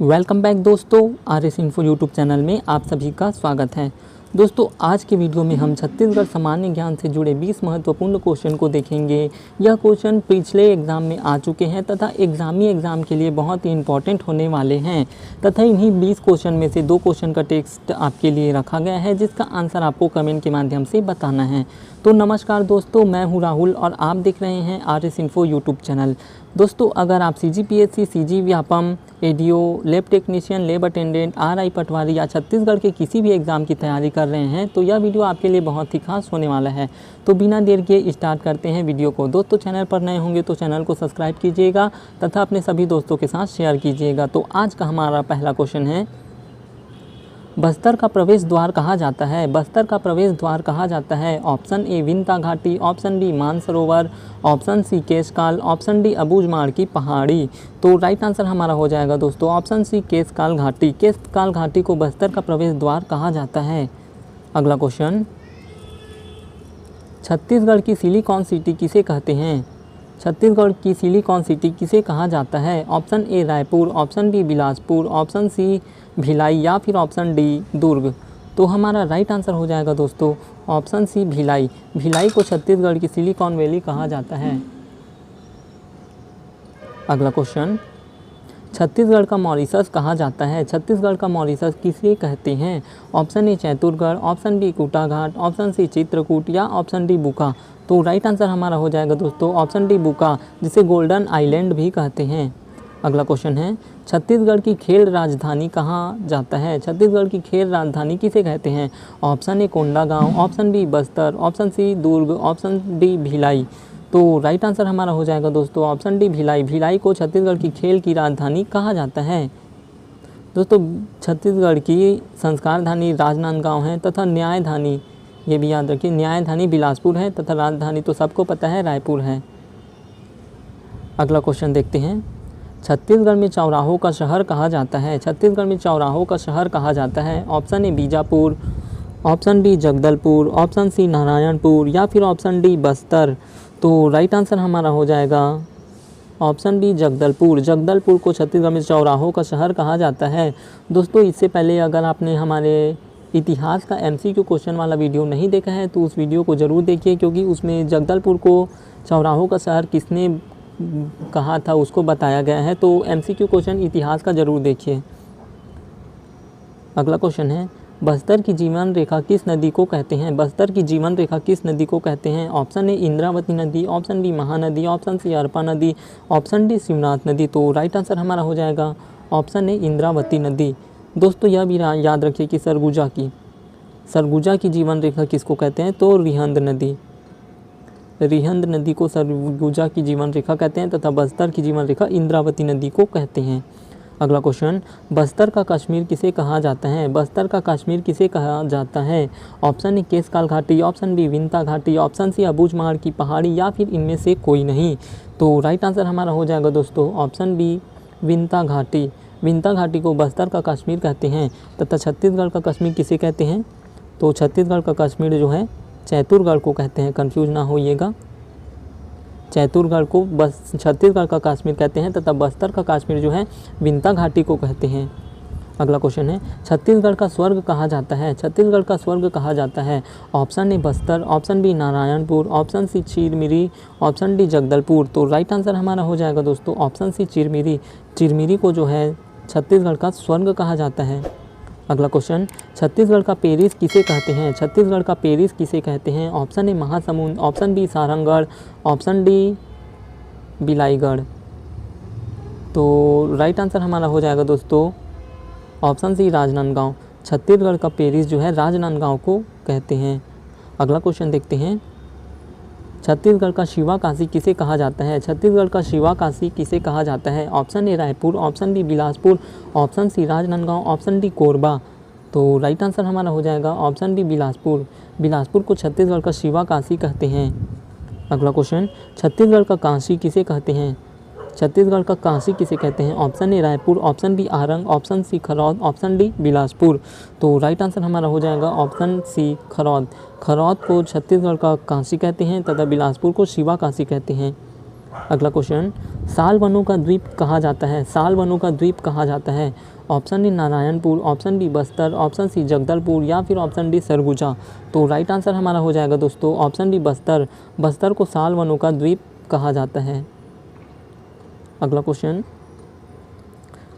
Welcome back दोस्तों, RS info YouTube channel में आप सभी का स्वागत है। दोस्तों, आज के वीडियो में हम छत्तीसगढ़ सामान्य ज्ञान से जुड़े 20 महत्वपूर्ण क्वेश्चन को देखेंगे। यह क्वेश्चन पिछले एग्ज़ाम में आ चुके हैं तथा एग्ज़ाम के लिए बहुत ही इंपॉर्टेंट होने वाले हैं तथा इन्हीं 20 क्वेश्चन में से 2 क्वेश्चन का टेक्स्ट आपके लिए रखा गया है, जिसका आंसर आपको कमेंट के माध्यम से बताना है। तो नमस्कार दोस्तों, मैं हूँ राहुल और आप देख रहे हैं RS इन्फो यूट्यूब चैनल। दोस्तों, अगर आप CGPSC, CG Vyapam, ADO, lab technician, lab attendant, RI पटवारी या छत्तीसगढ़ के किसी भी एग्ज़ाम की तैयारी कर रहे हैं तो यह वीडियो आपके लिए बहुत ही खास होने वाला है। तो बिना देर किए स्टार्ट करते हैं वीडियो को। दोस्तों, चैनल पर नए होंगे तो चैनल को सब्सक्राइब कीजिएगा तथा अपने सभी दोस्तों के साथ शेयर कीजिएगा। तो आज का हमारा पहला क्वेश्चन है, बस्तर का प्रवेश द्वार कहा जाता है। बस्तर का प्रवेश द्वार कहा जाता है। ऑप्शन ए विंता घाटी, option B Mansarovar, option C Keshkal, option D Abujhmarh की पहाड़ी। तो राइट आंसर हमारा हो जाएगा दोस्तों ऑप्शन सी केशकाल घाटी। केशकाल घाटी को बस्तर का प्रवेश द्वार कहा जाता है। अगला क्वेश्चन, छत्तीसगढ़ की सिलिकॉन सिटी किसे कहते हैं। छत्तीसगढ़ की सिलिकॉन सिटी किसे कहा जाता है। Option A Raipur, option B Bilaspur, option C Bhilai या फिर ऑप्शन डी दुर्ग। तो हमारा राइट आंसर हो जाएगा दोस्तों ऑप्शन सी भिलाई। भिलाई को छत्तीसगढ़ की सिलिकॉन वैली कहा जाता है। अगला क्वेश्चन, छत्तीसगढ़ का मॉरिशस कहा जाता है। छत्तीसगढ़ का मॉरिशस किसे कहते हैं। Option A Chaiturgarh, option B Kutaghat, option C Chitrakoot या ऑप्शन डी बुका। तो राइट आंसर हमारा हो जाएगा दोस्तों ऑप्शन डी बुका, जिसे गोल्डन आइलैंड भी कहते हैं। अगला क्वेश्चन है, छत्तीसगढ़ की खेल राजधानी कहाँ जाता है। छत्तीसगढ़ की खेल राजधानी किसे कहते हैं। Option A Kondagaon, option B Bastar, option C Durg, option D Bhilai. तो राइट आंसर हमारा हो जाएगा दोस्तों ऑप्शन डी भिलाई। भिलाई को छत्तीसगढ़ की खेल की राजधानी कहा जाता है। दोस्तों, छत्तीसगढ़ की संस्कारधानी राजनांदगांव है तथा न्यायधानी, ये भी याद रखिए, न्यायधानी बिलासपुर है तथा राजधानी तो सबको पता है रायपुर है। अगला क्वेश्चन देखते हैं, छत्तीसगढ़ में चौराहों का शहर कहा जाता है। छत्तीसगढ़ में चौराहों का शहर कहा जाता है। Option A Bijapur, option B Jagdalpur, option C Narayanpur या फिर ऑप्शन डी बस्तर। तो राइट आंसर हमारा हो जाएगा ऑप्शन बी जगदलपुर। जगदलपुर को छत्तीसगढ़ में चौराहों का शहर कहा जाता है। दोस्तों, इससे पहले अगर आपने हमारे इतिहास का MCQ क्वेश्चन वाला वीडियो नहीं देखा है तो उस वीडियो को ज़रूर देखिए, क्योंकि उसमें जगदलपुर को चौराहों का शहर किसने कहा था उसको बताया गया है। तो MCQ क्वेश्चन इतिहास का ज़रूर देखिए। अगला क्वेश्चन है, बस्तर की जीवन रेखा किस नदी को कहते हैं। बस्तर की जीवन रेखा किस नदी को कहते हैं। ऑप्शन ए इंद्रावती नदी, option B Mahanadi, option C Arpa नदी, ऑप्शन डी शिवनाथ नदी। तो राइट आंसर हमारा हो जाएगा ऑप्शन ए इंद्रावती नदी। दोस्तों, यह भी याद रखिए कि सरगुजा की जीवन रेखा किसको कहते हैं, तो रिहंद नदी। रिहंद नदी को सरगुजा की जीवन रेखा कहते हैं तथा बस्तर की जीवन रेखा इंद्रावती नदी को कहते हैं। अगला क्वेश्चन, बस्तर का कश्मीर किसे कहा जाता है। बस्तर का कश्मीर किसे कहा जाता है। ऑप्शन ए केशकाल घाटी, ऑप्शन बी विंता घाटी, ऑप्शन सी अबूझमाड़ की पहाड़ी या फिर इनमें से कोई नहीं। तो राइट आंसर हमारा हो जाएगा दोस्तों ऑप्शन बी विंता घाटी। विंता घाटी को बस्तर का कश्मीर कहते हैं तथा छत्तीसगढ़ का कश्मीर किसे कहते हैं, तो छत्तीसगढ़ का कश्मीर जो है चैतुरगढ़ को कहते हैं। कंफ्यूज ना होइएगा, चैतुरगढ़ को बस छत्तीसगढ़ का कश्मीर कहते हैं तथा बस्तर का कश्मीर जो है विंता घाटी को कहते हैं। अगला क्वेश्चन है, छत्तीसगढ़ का स्वर्ग कहा जाता है। छत्तीसगढ़ का स्वर्ग कहा जाता है। Option A Bastar, option B Narayanpur, option C Chirmiri, option D Jagdalpur. तो राइट आंसर हमारा हो जाएगा दोस्तों ऑप्शन सी चिरमिरी। चिरमिरी को जो है छत्तीसगढ़ का स्वर्ग कहा जाता है। अगला क्वेश्चन, छत्तीसगढ़ का पेरिस किसे कहते हैं। छत्तीसगढ़ का पेरिस किसे कहते हैं। Option A Mahasamund, option B Sarangarh, option D Bilaigarh. तो राइट आंसर हमारा हो जाएगा दोस्तों ऑप्शन सी राजनांदगांव। छत्तीसगढ़ का पेरिस जो है राजनांदगांव को कहते हैं। अगला क्वेश्चन देखते हैं, छत्तीसगढ़ का शिवा काशी किसे कहा जाता है। छत्तीसगढ़ का शिवा काशी किसे कहा जाता है। Option A Raipur, option B Bilaspur, option C Rajnandgaon, option D Korba. तो राइट आंसर हमारा हो जाएगा ऑप्शन बी बिलासपुर। बिलासपुर को छत्तीसगढ़ का शिवा काशी कहते हैं। अगला क्वेश्चन, छत्तीसगढ़ का काशी किसे कहते हैं। छत्तीसगढ़ का काशी किसे कहते हैं। Option A Raipur, option B Arang, option C Kharod, option D Bilaspur. तो राइट आंसर हमारा हो जाएगा ऑप्शन सी खरौद। खरौद को छत्तीसगढ़ का काशी कहते हैं तथा बिलासपुर को शिवा काशी कहते हैं। अगला क्वेश्चन, साल वनों का द्वीप कहा जाता है, साल वनों का द्वीप कहा जाता है। Option A Narayanpur, option B Bastar, option C Jagdalpur या फिर ऑप्शन डी सरगुजा। तो राइट आंसर हमारा हो जाएगा दोस्तों ऑप्शन डी बस्तर। बस्तर को साल वनों का द्वीप कहा जाता है। अगला क्वेश्चन,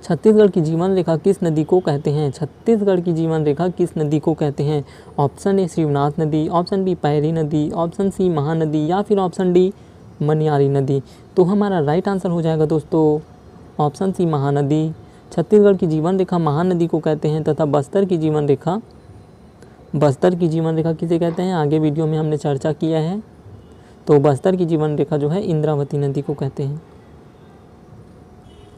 छत्तीसगढ़ की जीवन रेखा किस नदी को कहते हैं, छत्तीसगढ़ की जीवन रेखा किस नदी को कहते हैं। ऑप्शन ए शिवनाथ नदी, ऑप्शन बी पैरी नदी, ऑप्शन सी महानदी या फिर ऑप्शन डी मनियारी नदी। तो हमारा राइट आंसर हो जाएगा दोस्तों ऑप्शन सी महानदी। छत्तीसगढ़ की जीवन रेखा महानदी को कहते हैं तथा बस्तर की जीवन रेखा किसे कहते हैं, आगे वीडियो में हमने चर्चा किया है। तो बस्तर की जीवन रेखा जो है इंद्रावती नदी को कहते हैं।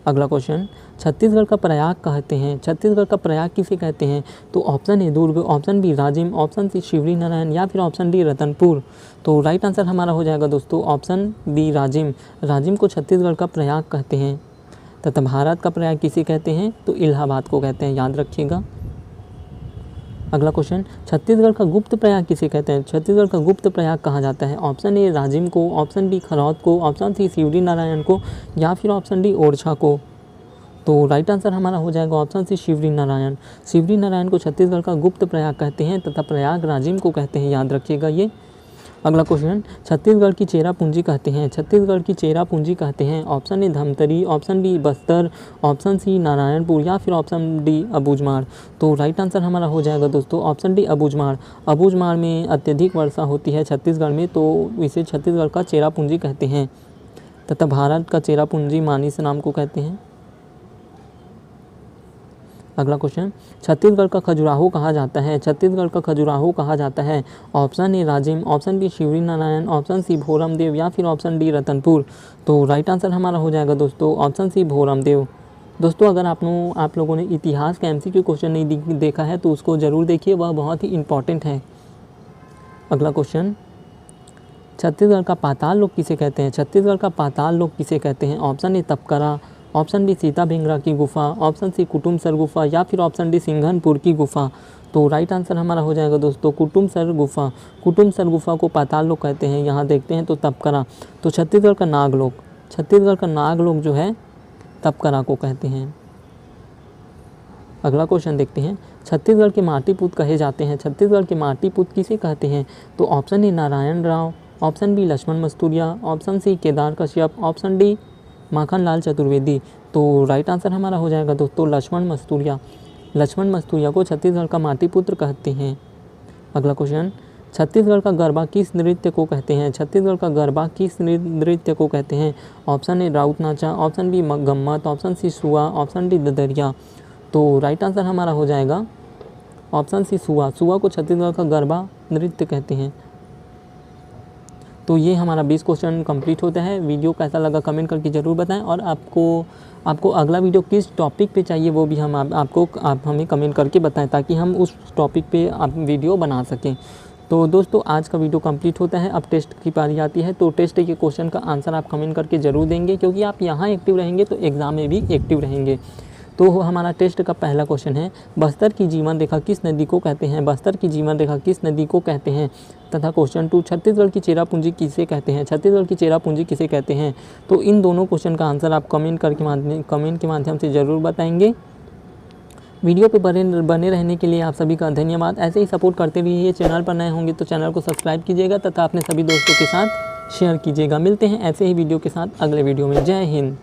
अगला क्वेश्चन, छत्तीसगढ़ का प्रयाग कहते हैं, छत्तीसगढ़ का प्रयाग किसे कहते हैं। तो option A Durg, option B Rajim, option C Shivri Narayan या फिर ऑप्शन डी रतनपुर। तो राइट आंसर हमारा हो जाएगा दोस्तों ऑप्शन बी राजिम। राजिम को छत्तीसगढ़ का प्रयाग कहते हैं तथा भारत का प्रयाग किसे कहते हैं, तो इलाहाबाद को कहते हैं, याद रखिएगा। अगला क्वेश्चन, छत्तीसगढ़ का गुप्त प्रयाग किसे कहते हैं, छत्तीसगढ़ का गुप्त प्रयाग कहा जाता है। ऑप्शन ए राजिम को, ऑप्शन बी खरौद को, ऑप्शन सी शिवरी नारायण को या फिर ऑप्शन डी ओरछा को। तो राइट आंसर हमारा हो जाएगा ऑप्शन सी शिवरी नारायण। शिवरी नारायण को छत्तीसगढ़ का गुप्त प्रयाग कहते हैं तथा प्रयाग राजिम को कहते हैं, याद रखिएगा ये। अगला क्वेश्चन, छत्तीसगढ़ की चेरा पूंजी कहते हैं, छत्तीसगढ़ की चेरा पूंजी कहते हैं। Option A Dhamtari, option B Bastar, option C Narayanpur या फिर ऑप्शन डी अबूझमाड़। तो राइट आंसर हमारा हो जाएगा दोस्तों ऑप्शन डी अबूझमाड़। अबूझमाड़ में अत्यधिक वर्षा होती है छत्तीसगढ़ में, तो इसे छत्तीसगढ़ का चेरा पूंजी कहते हैं तथा भारत का चेरा पूंजी मानिस नाम को कहते हैं। अगला क्वेश्चन, छत्तीसगढ़ का खजुराहो कहा जाता है, छत्तीसगढ़ का खजुराहो कहा जाता है। Option A Rajim, option B Shivri Narayan, option C Bhoramdev या फिर ऑप्शन डी रतनपुर। तो राइट आंसर हमारा हो जाएगा दोस्तों ऑप्शन सी भोरमदेव। दोस्तों अगर आप लोगों ने इतिहास का एमसीक्यू क्वेश्चन नहीं देखा है तो उसको ज़रूर देखिए, वह बहुत ही इंपॉर्टेंट है। अगला क्वेश्चन, छत्तीसगढ़ का पाताल लोक किसे कहते हैं, छत्तीसगढ़ का पाताल लोक किसे कहते हैं। Option A Tapkara, option B Sita Bhingra की गुफा, ऑप्शन सी कुटुमसर गुफा या फिर ऑप्शन डी सिंघनपुर की गुफा। तो राइट आंसर हमारा हो जाएगा दोस्तों कुटुमसर गुफा। कुटुमसर गुफा को पाताल लोक कहते हैं। यहाँ देखते हैं तो तपकरा, तो छत्तीसगढ़ का नागलोक, छत्तीसगढ़ का नागलोक जो है तपकरा को कहते हैं। अगला क्वेश्चन देखते हैं, छत्तीसगढ़ के माटीपुत कहे जाते हैं, छत्तीसगढ़ के माटीपुत किसे कहते हैं। तो option A Narayan Rao, option B Laxman Masturiya, option C Kedar Kashyap, option D Makhanlal Chaturvedi. तो राइट आंसर हमारा हो जाएगा दोस्तों लक्ष्मण मस्तूरिया। लक्ष्मण मस्तूरिया को छत्तीसगढ़ का माटीपुत्र कहते हैं। अगला क्वेश्चन, छत्तीसगढ़ का गरबा किस नृत्य को कहते हैं, छत्तीसगढ़ का गरबा किस नृत्य को कहते हैं। ऑप्शन ए राउत नाचा, ऑप्शन बी गम्मत, ऑप्शन सी सुआ, ऑप्शन डी ददरिया। तो राइट आंसर हमारा हो जाएगा ऑप्शन सी सुआ। सुआ को छत्तीसगढ़ का गरबा नृत्य कहते हैं। तो ये हमारा 20 क्वेश्चन कंप्लीट होता है। वीडियो कैसा लगा कमेंट करके ज़रूर बताएं और आपको अगला वीडियो किस टॉपिक पे चाहिए वो भी आप हमें कमेंट करके बताएं ताकि हम उस टॉपिक पे आप वीडियो बना सकें। तो दोस्तों आज का वीडियो कंप्लीट होता है। अब टेस्ट की पारी आती है, तो टेस्ट के क्वेश्चन का आंसर आप कमेंट करके ज़रूर देंगे, क्योंकि आप यहाँ एक्टिव रहेंगे तो एग्ज़ाम में भी एक्टिव रहेंगे। तो हमारा टेस्ट का पहला क्वेश्चन है, बस्तर की जीवन रेखा किस नदी को कहते हैं, बस्तर की जीवन रेखा किस नदी को कहते हैं। तथा क्वेश्चन 2, छत्तीसगढ़ की चेरा पूंजी किसे कहते हैं, छत्तीसगढ़ की चेरा पूंजी किसे कहते हैं। तो इन दोनों क्वेश्चन का आंसर आप कमेंट के माध्यम से ज़रूर बताएंगे। वीडियो पे बने रहने के लिए आप सभी का धन्यवाद। ऐसे ही सपोर्ट करते रहिए। चैनल पर नए होंगे तो चैनल को सब्सक्राइब कीजिएगा तथा अपने सभी दोस्तों के साथ शेयर कीजिएगा। मिलते हैं ऐसे ही वीडियो के साथ अगले वीडियो में। जय हिंद।